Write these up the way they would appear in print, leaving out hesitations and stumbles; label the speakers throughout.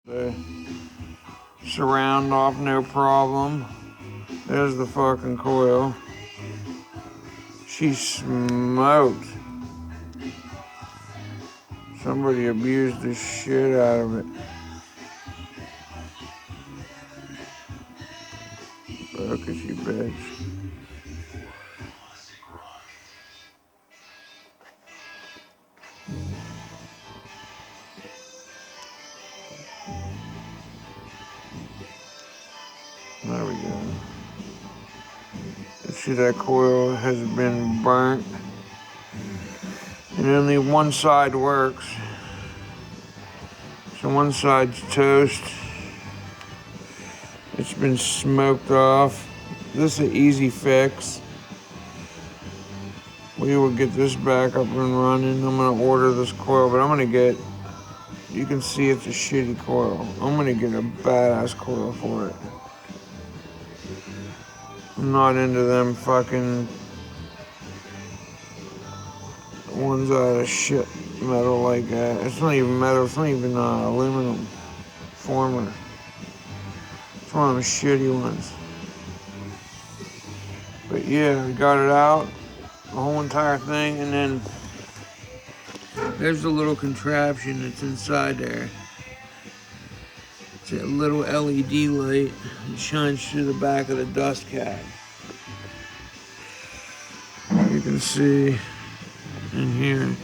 Speaker 1: The surround off, no problem. There's the fucking coil. She smoked. Somebody abused the shit out of it. Focus, you bitch. There we go. You see that coil has been burnt. And only one side works. So one side's toast. It's been smoked off. This is an easy fix. We will get this back up and running. I'm gonna order this coil, but I'm gonna get, you can see it's a shitty coil. I'm gonna get a badass coil for it. I'm not into them fucking ones out of shit metal like that. It's not even metal, it's not even aluminum former. It's one of the shitty ones. But yeah, we got it out, the whole entire thing, and then there's the little contraption that's inside there. It's a little LED light. It shines through the back of the dust cap. You can see in here.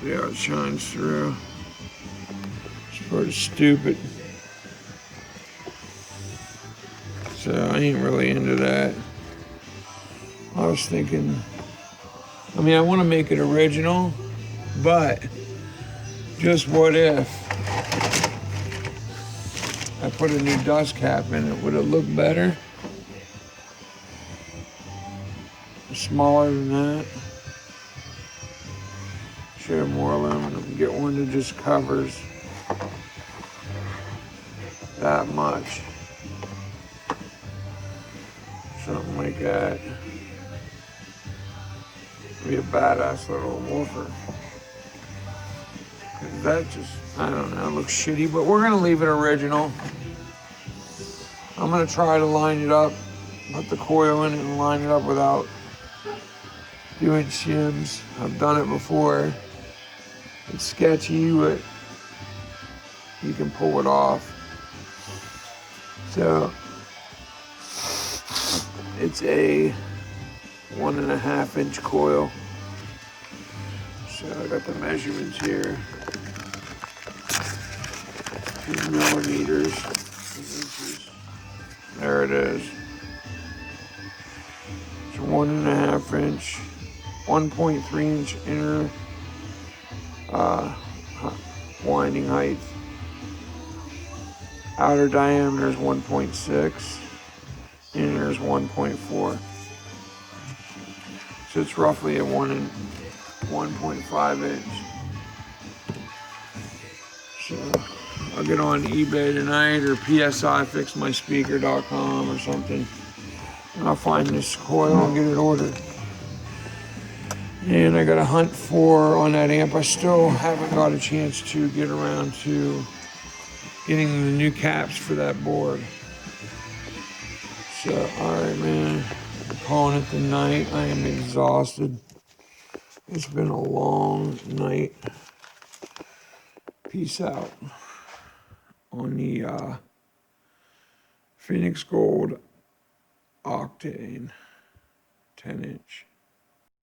Speaker 1: Yeah, it shines through. It's pretty stupid. So I ain't really into that. I was thinking, I mean, I want to make it original, but just what if I put a new dust cap in it? Would it look better? Smaller than that? Should have more aluminum. Get one that just covers that much. Something like that. Be a badass little woofer. That just, I don't know, it looks shitty, but we're gonna leave it original. I'm gonna try to line it up, put the coil in it and line it up without doing shims. I've done it before. It's sketchy, but you can pull it off. So it's a 1.5 inch coil. So I got the measurements here. 2 millimeters. There it is. It's 1.5 inch, 1.3 inch inner winding height. Outer diameter is 1.6. Inner is 1.4. So it's roughly a 1.5 inch. So I'll get on eBay tonight or psifixmyspeaker.com or something. And I'll find this coil and get it ordered. And I got to hunt for on that amp. I still haven't got a chance to get around to getting the new caps for that board. So, alright, man. I'm calling it the night. I am exhausted. It's been a long night. Peace out on the Phoenix Gold Octane 10 inch.